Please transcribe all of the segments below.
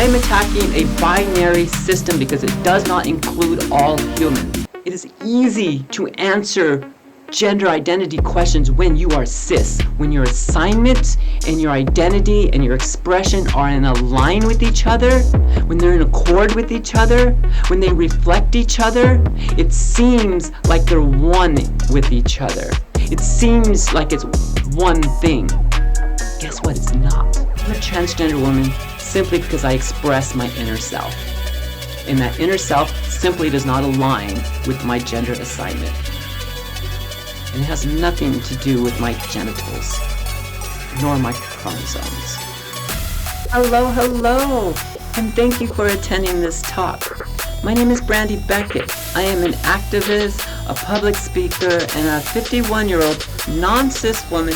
I'm attacking a binary system because it does not include all humans. It is easy to answer gender identity questions when you are cis, when your assignment and your identity and your expression are in a line with each other, when they're in accord with each other, when they reflect each other. It seems like they're one with each other. It seems like it's one thing. Guess what? It's not. I'm a transgender woman simply because I express my inner self. And that inner self simply does not align with my gender assignment. And it has nothing to do with my genitals, nor my chromosomes. Hello, hello, and thank you for attending this talk. My name is Brandi Beckett. I am an activist, a public speaker, and a 51-year-old non-cis woman.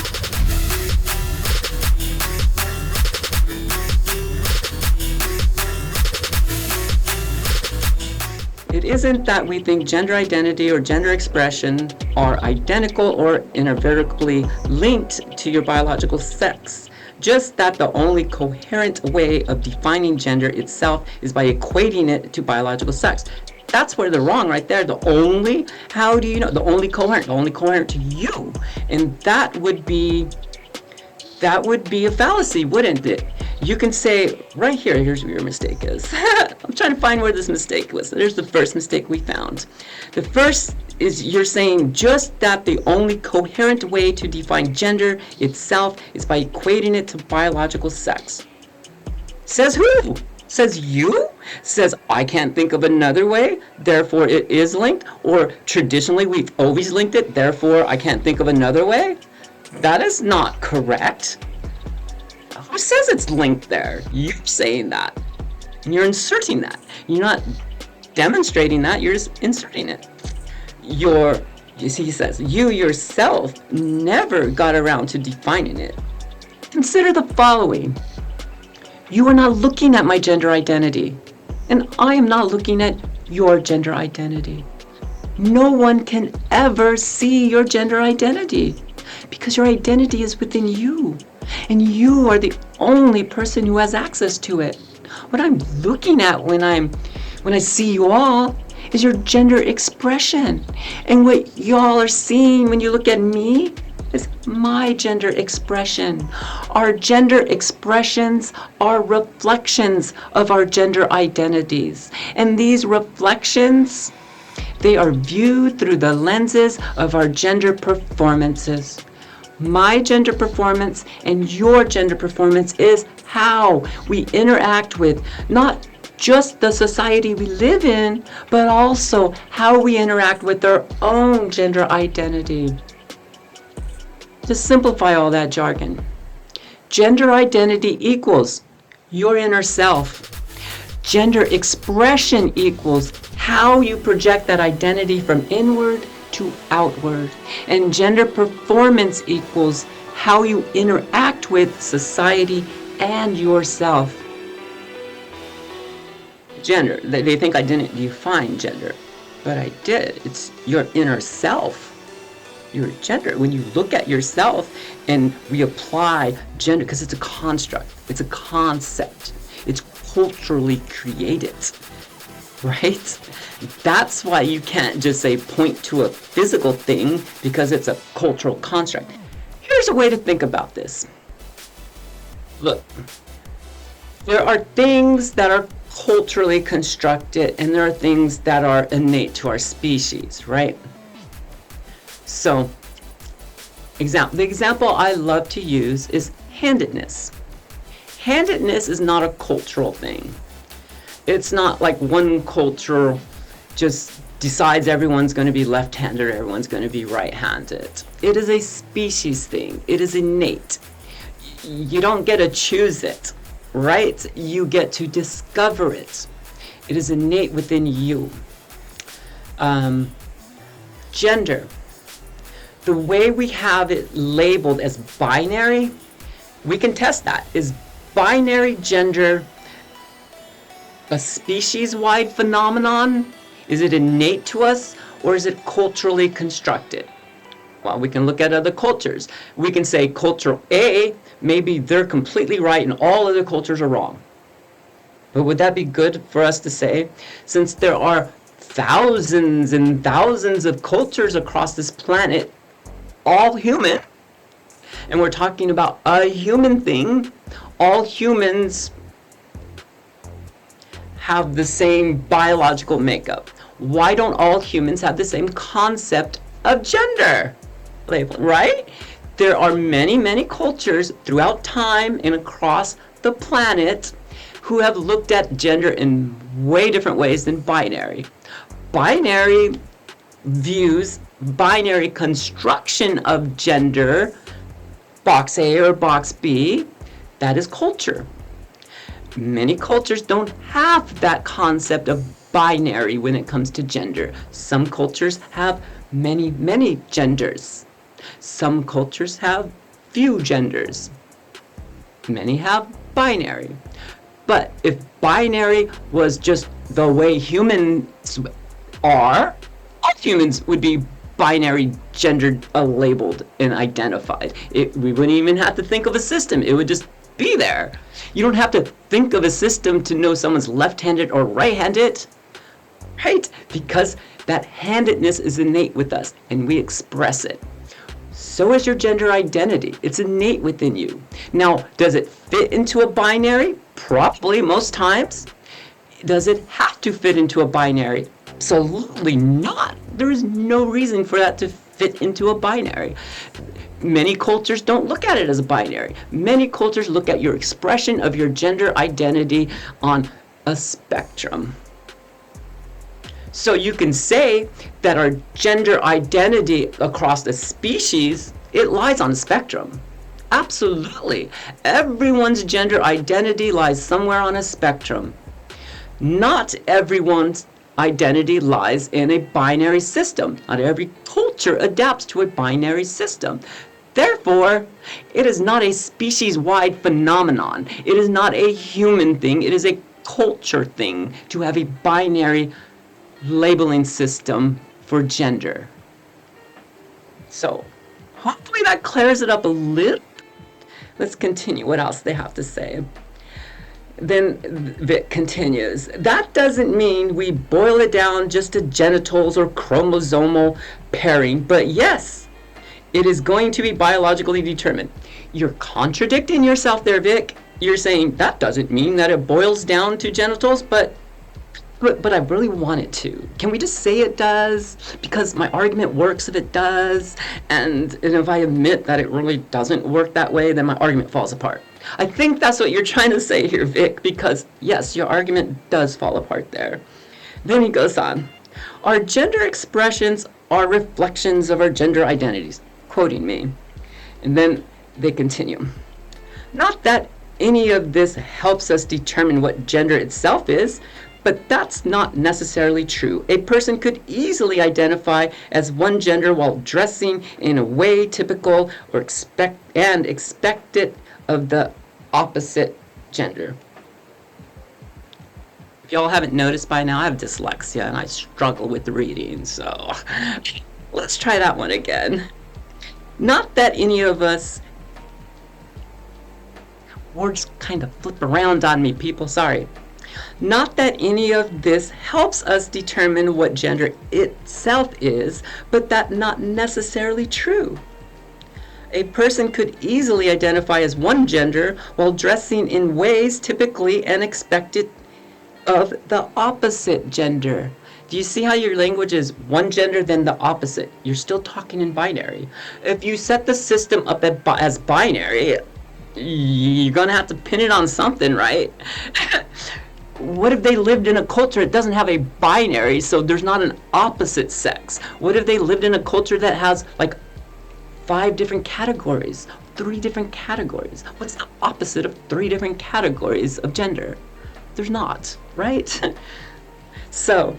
It isn't that we think gender identity or gender expression are identical or inevitably linked to your biological sex. Just that the only coherent way of defining gender itself is by equating it to biological sex. That's where they're wrong right there. The only, how do you know? The only coherent to you. And that would be a fallacy, wouldn't it? You can say, right here, here's where your mistake is. I'm trying to find where this mistake was. There's the first mistake we found. The first is you're saying just that the only coherent way to define gender itself is by equating it to biological sex. Says who? Says you? Says I can't think of another way, therefore it is linked? Or traditionally we've always linked it, therefore I can't think of another way? That is not correct. Who says it's linked there? You're saying that. And you're inserting that. You're not demonstrating that, you're just inserting it. He says, you yourself never got around to defining it. Consider the following. You are not looking at my gender identity, and I am not looking at your gender identity. No one can ever see your gender identity because your identity is within you, and you are the only person who has access to it. What I'm looking at when I see you all is your gender expression. And what y'all are seeing when you look at me is my gender expression. Our gender expressions are reflections of our gender identities. And these reflections, they are viewed through the lenses of our gender performances. My gender performance and your gender performance is how we interact with not just the society we live in, but also how we interact with our own gender identity. To simplify all that jargon, gender identity equals your inner self. Gender expression equals how you project that identity from inward to outward. And gender performance equals how you interact with society and yourself. Gender, they think I didn't define gender, but I did. It's your inner self, your gender. When you look at yourself and we apply gender, because it's a construct, it's a concept, it's culturally created, right? That's why you can't just say point to a physical thing because it's a cultural construct. Here's a way to think about this. Look, there are things that are culturally constructed and there are things that are innate to our species, right? So, the example I love to use is handedness. Handedness is not a cultural thing. It's not like one culture just decides everyone's going to be left-handed or everyone's going to be right-handed. It is a species thing. It is innate. You don't get to choose it, right? You get to discover it. It is innate within you. Gender. The way we have it labeled as binary, we can test that. Is binary gender a species-wide phenomenon? Is it innate to us, or is it culturally constructed? Well, we can look at other cultures. We can say culture A, maybe they're completely right and all other cultures are wrong. But would that be good for us to say? Since there are thousands and thousands of cultures across this planet, all human, and we're talking about a human thing, all humans have the same biological makeup. Why don't all humans have the same concept of gender label, right? There are many, many cultures throughout time and across the planet who have looked at gender in way different ways than binary. Binary views, binary construction of gender, box A or box B, that is culture. Many cultures don't have that concept of binary when it comes to gender. Some cultures have many, many genders. Some cultures have few genders. Many have binary. But if binary was just the way humans are, all humans would be binary gendered, labeled, and identified. We wouldn't even have to think of a system. It would just be there. You don't have to think of a system to know someone's left-handed or right-handed, right? Because that handedness is innate with us, and we express it. So is your gender identity. It's innate within you. Now, does it fit into a binary? Probably, most times. Does it have to fit into a binary? Absolutely not. There is no reason for that to fit into a binary. Many cultures don't look at it as a binary. Many cultures look at your expression of your gender identity on a spectrum. So you can say that our gender identity across the species, it lies on a spectrum. Absolutely. Everyone's gender identity lies somewhere on a spectrum. Not everyone's identity lies in a binary system. Not every culture adapts to a binary system. Therefore, it is not a species-wide phenomenon. It is not a human thing. It is a culture thing to have a binary labeling system for gender. So, hopefully that clears it up a little. Let's continue. What else they have to say? Then Vic continues, that doesn't mean we boil it down just to genitals or chromosomal pairing, but yes, it is going to be biologically determined. You're contradicting yourself there, Vic. You're saying that doesn't mean that it boils down to genitals, but I really want it to. Can we just say it does? Because my argument works if it does, and if I admit that it really doesn't work that way, then my argument falls apart. I think that's what you're trying to say here, Vic, because yes, your argument does fall apart there. Then he goes on, our gender expressions are reflections of our gender identities, quoting me. And then they continue. Not that any of this helps us determine what gender itself is, but that's not necessarily true. A person could easily identify as one gender while dressing in a way typical or expected of the opposite gender. If y'all haven't noticed by now, I have dyslexia and I struggle with the reading, so let's try that one again. Not that any of us, words kind of flip around on me, people, sorry. Not that any of this helps us determine what gender itself is, but that's not necessarily true. A person could easily identify as one gender while dressing in ways typically and expected of the opposite gender. Do you see how your language is one gender, then the opposite? You're still talking in binary. If you set the system up as binary, you're going to have to pin it on something, right? What if they lived in a culture that doesn't have a binary, so there's not an opposite sex? What if they lived in a culture that has like 5 different categories, 3 different categories? What's the opposite of 3 different categories of gender? There's not, right? So,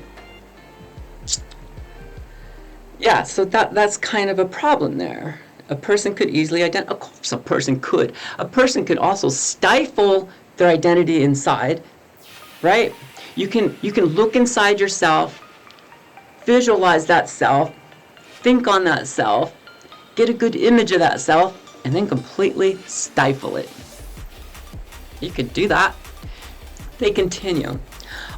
yeah, so that's kind of a problem there. A person could easily identify, of course a person could. A person could also stifle their identity inside, right? You can look inside yourself, visualize that self, think on that self, get a good image of that self, and then completely stifle it. You could do that. They continue.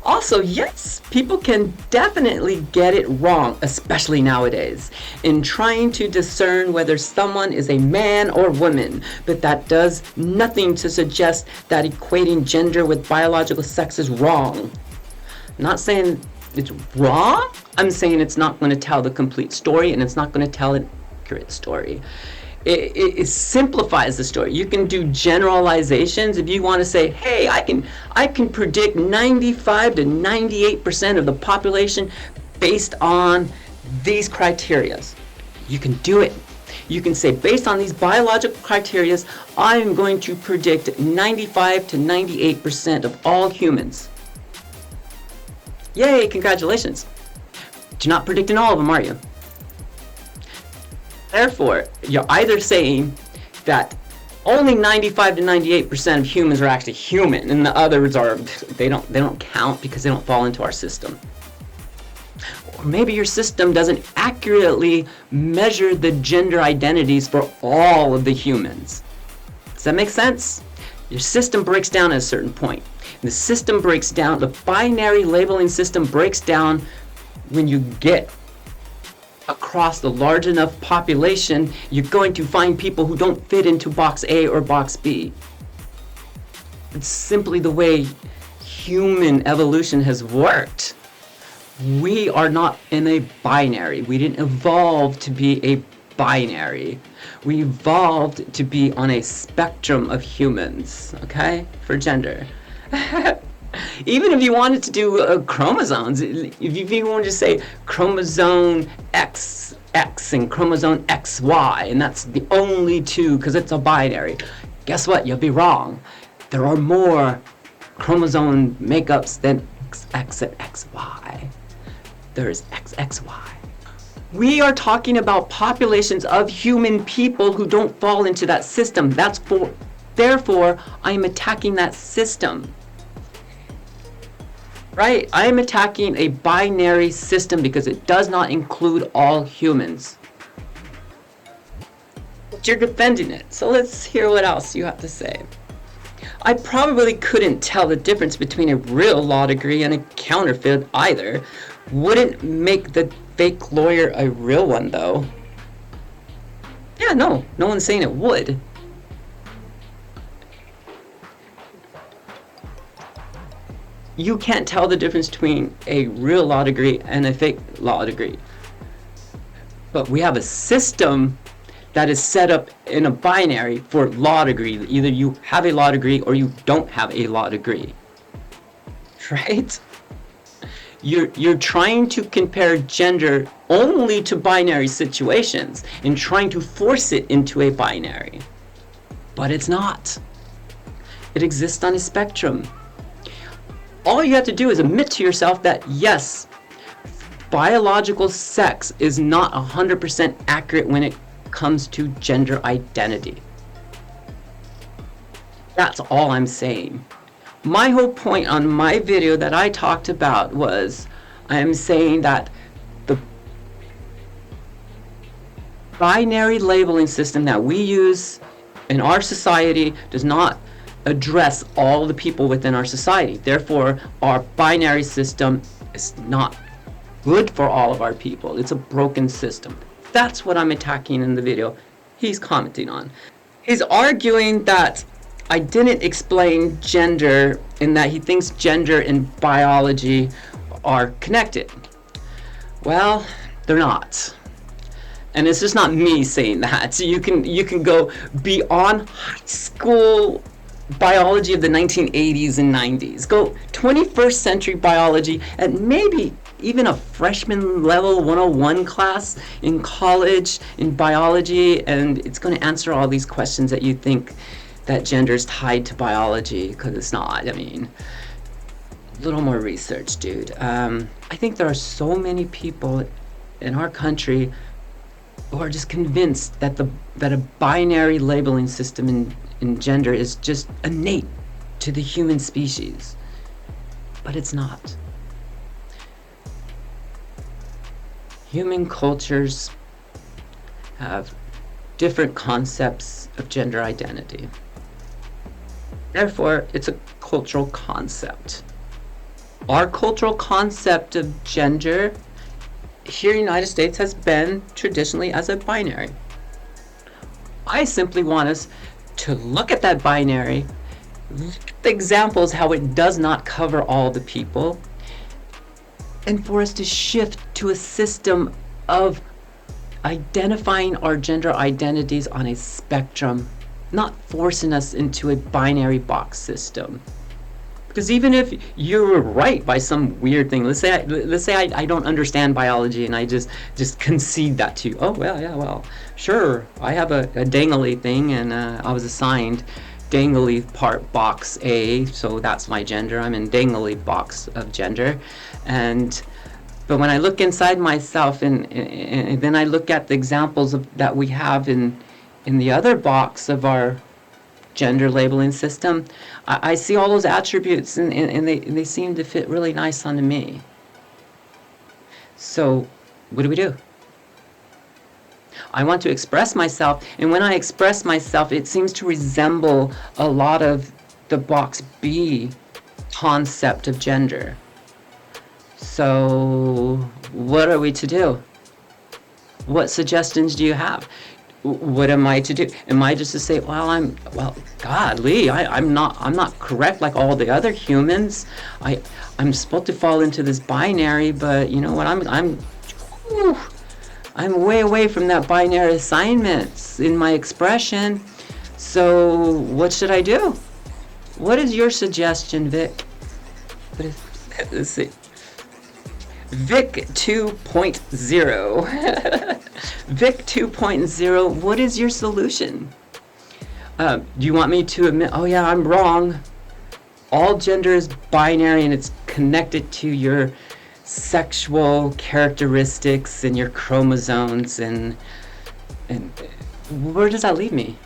Also, yes, people can definitely get it wrong, especially nowadays, in trying to discern whether someone is a man or woman, but that does nothing to suggest that equating gender with biological sex is wrong. I'm not saying it's wrong, I'm saying it's not going to tell the complete story, and it's not going to tell an accurate story. It simplifies the story. You can do generalizations. If you want to say, hey, I can predict 95 to 98% of the population based on these criteria. You can do it. You can say, based on these biological criteria, I'm going to predict 95 to 98% of all humans. Yay, congratulations. But you're not predicting all of them, are you? Therefore, you're either saying that only 95 to 98% of humans are actually human, and the others are they don't count because they don't fall into our system. Or maybe your system doesn't accurately measure the gender identities for all of the humans. Does that make sense? Your system breaks down at a certain point. The system breaks down, the binary labeling system breaks down when you get across the large enough population. You're going to find people who don't fit into box A or box B. It's simply the way human evolution has worked. We are not in a binary. We didn't evolve to be a binary. We evolved to be on a spectrum of humans, okay, for gender. Even if you wanted to do chromosomes, if you wanted to say chromosome XX and chromosome XY, and that's the only two because it's a binary, guess what? You'll be wrong. There are more chromosome makeups than XX and XY. There's XXY. We are talking about populations of human people who don't fall into that system. Therefore, I am attacking that system. Right? I am attacking a binary system because it does not include all humans. But you're defending it, so let's hear what else you have to say. I probably couldn't tell the difference between a real law degree and a counterfeit either. Wouldn't make the fake lawyer a real one, though. Yeah, no one's saying it would. You can't tell the difference between a real law degree and a fake law degree. But we have a system that is set up in a binary for law degree. Either you have a law degree or you don't have a law degree. Right? You're trying to compare gender only to binary situations and trying to force it into a binary. But it's not. It exists on a spectrum. All you have to do is admit to yourself that yes, biological sex is not 100% accurate when it comes to gender identity. That's all I'm saying. My whole point on my video that I talked about was I am saying that the binary labeling system that we use in our society does not address all the people within our society. Therefore, our binary system is not good for all of our people. It's a broken system. That's what I'm attacking in the video he's commenting on. He's arguing that I didn't explain gender in that he thinks gender and biology are connected. Well, they're not. And it's just not me saying that. So you can go beyond high school biology of the 1980s and 90s. Go 21st century biology and maybe even a freshman level 101 class in college in biology, and it's going to answer all these questions that you think that gender is tied to biology, because it's not. I mean, a little more research, dude. I think there are so many people in our country who are just convinced that a binary labeling system in gender is just innate to the human species, but it's not. Human cultures have different concepts of gender identity. Therefore, it's a cultural concept. Our cultural concept of gender here in the United States has been traditionally as a binary. I simply want us to look at that binary, the examples how it does not cover all the people, and for us to shift to a system of identifying our gender identities on a spectrum, not forcing us into a binary box system. Because even if you're right by some weird thing, let's say I don't understand biology and I just concede that to you. Oh well, yeah, well, sure, I have a dangly thing and I was assigned dangly part box A, so that's my gender. I'm in dangly box of gender, but when I look inside myself and then I look at the examples that we have in the other box of our gender labeling system, I see all those attributes and they seem to fit really nice onto me. So what do? I want to express myself, and when I express myself, it seems to resemble a lot of the box B concept of gender. So what are we to do? What suggestions do you have? What am I to do? Am I just to say, well, godly, I'm not correct like all the other humans. I'm supposed to fall into this binary, but you know what? I'm way away from that binary assignments in my expression. So what should I do? What is your suggestion, Vic? Let's see. Vic 2.0. Vic 2.0, what is your solution? Do you want me to admit, oh yeah, I'm wrong. All gender is binary and it's connected to your sexual characteristics and your chromosomes and where does that leave me?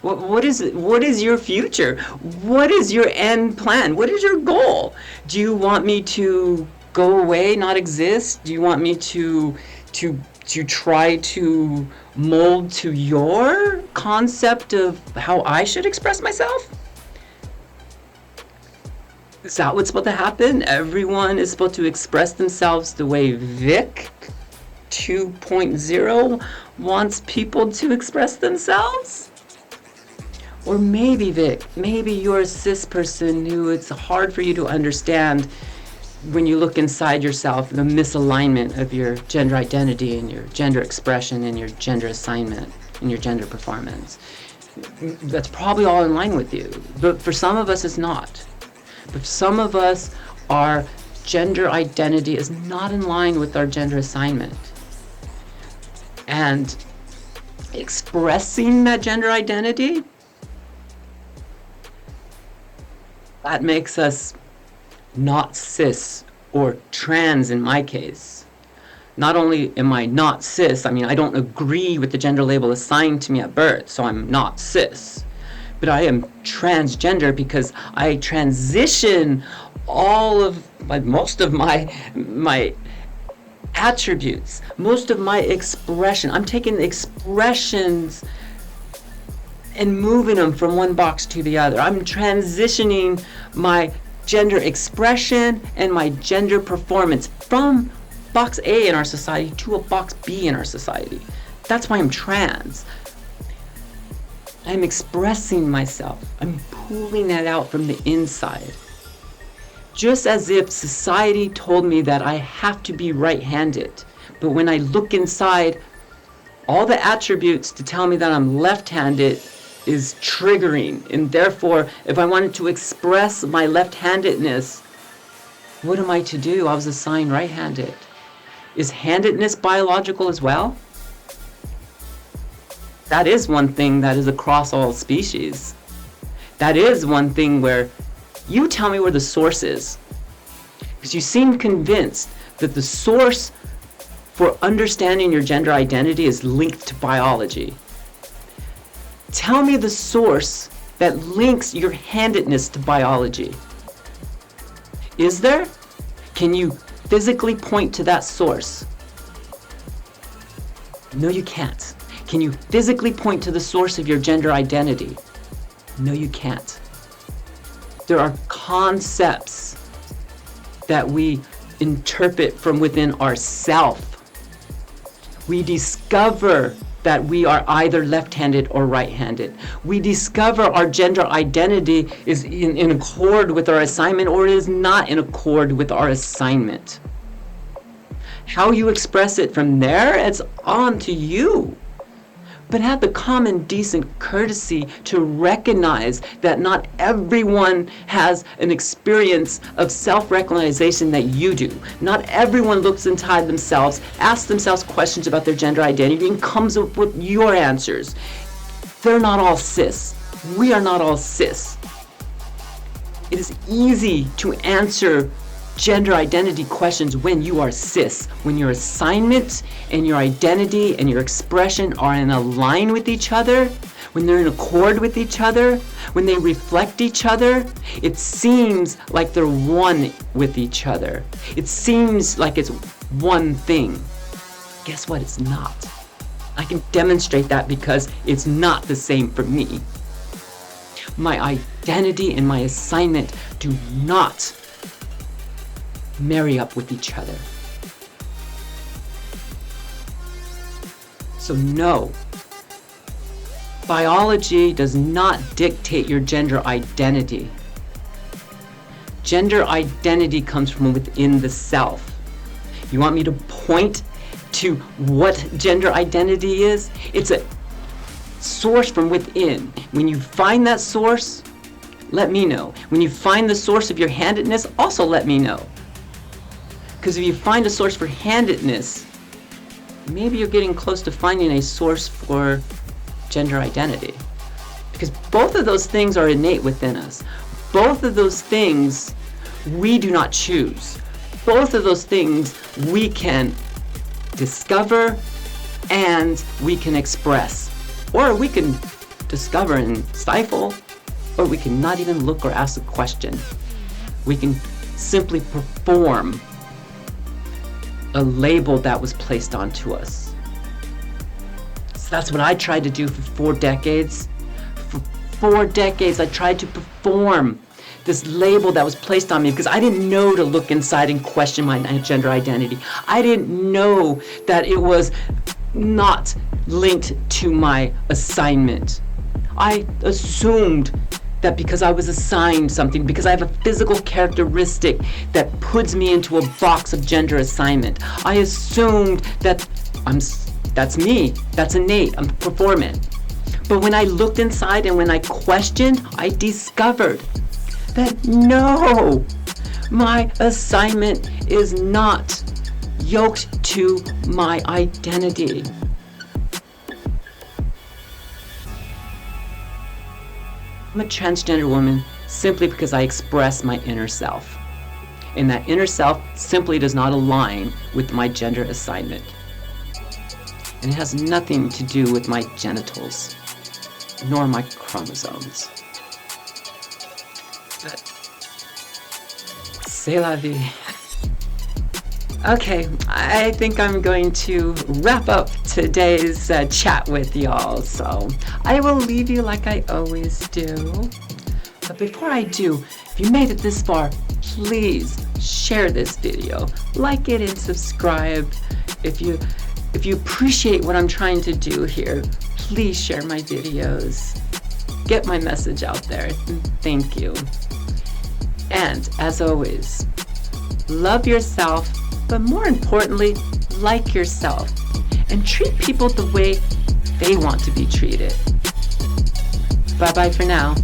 What is your future? What is your end plan? What is your goal? Do you want me to go away, not exist? Do you want me to try to mold to your concept of how I should express myself? Is that what's supposed to happen? Everyone is supposed to express themselves the way Vic 2.0 wants people to express themselves? Or maybe, Vic, maybe you're a cis person who it's hard for you to understand when you look inside yourself, the misalignment of your gender identity and your gender expression and your gender assignment and your gender performance. That's probably all in line with you. But for some of us, it's not. But some of us, our gender identity is not in line with our gender assignment. And expressing that gender identity, that makes us not cis or trans in my case. Not only am I not cis, I don't agree with the gender label assigned to me at birth, so I'm not cis. But I am transgender because I transition most of my attributes, most of my expression. I'm taking the expressions and moving them from one box to the other. I'm transitioning my gender expression and my gender performance from box A in our society to a box B in our society. That's why I'm trans. I'm expressing myself. I'm pulling that out from the inside. Just as if society told me that I have to be right-handed. But when I look inside, all the attributes to tell me that I'm left-handed is triggering, and therefore if I wanted to express my left-handedness, what am I to do? I was assigned right-handed. Is handedness biological as well? That is one thing that is across all species. That is one thing where you tell me where the source is, because you seem convinced that the source for understanding your gender identity is linked to biology. Tell me the source that links your handedness to biology. Is there? Can you physically point to that source? No, you can't. Can you physically point to the source of your gender identity? No, you can't. There are concepts that we interpret from within ourselves. We discover that we are either left-handed or right-handed. We discover our gender identity is in accord with our assignment or is not in accord with our assignment. How you express it from there, it's on to you. But have the common decent courtesy to recognize that not everyone has an experience of self-recognition that you do. Not everyone looks inside themselves, asks themselves questions about their gender identity, and comes up with your answers. They're not all cis. We are not all cis. It is easy to answer gender identity questions when you are cis, when your assignment and your identity and your expression are in a line with each other, when they're in accord with each other, when they reflect each other. It seems like they're one with each other. It seems like it's one thing. Guess what? It's not. I can demonstrate that because it's not the same for me. My identity and my assignment do not marry up with each other. So no, biology does not dictate your gender identity. Gender identity comes from within the self. You want me to point to what gender identity is? It's a source from within. When you find that source, let me know. When you find the source of your handedness, also let me know. Because if you find a source for handedness, maybe you're getting close to finding a source for gender identity. Because both of those things are innate within us. Both of those things we do not choose. Both of those things we can discover and we can express. Or we can discover and stifle, or we can not even look or ask a question. We can simply perform a label that was placed onto us. So that's what I tried to do for 4 decades. For 4 decades, I tried to perform this label that was placed on me because I didn't know to look inside and question my gender identity. I didn't know that it was not linked to my assignment. I assumed that because I was assigned something, because I have a physical characteristic that puts me into a box of gender assignment, I assumed that that's me, that's innate, I'm performing. But when I looked inside and when I questioned, I discovered that no, my assignment is not yoked to my identity. I'm a transgender woman simply because I express my inner self. And that inner self simply does not align with my gender assignment. And it has nothing to do with my genitals, nor my chromosomes. But, c'est la vie. Okay, I think I'm going to wrap up today's chat with y'all. So I will leave you like I always do. But before I do, if you made it this far, please share this video, like it and subscribe. If you appreciate what I'm trying to do here, please share my videos. Get my message out there. Thank you. And as always, love yourself, but more importantly, like yourself and treat people the way they want to be treated. Bye-bye for now.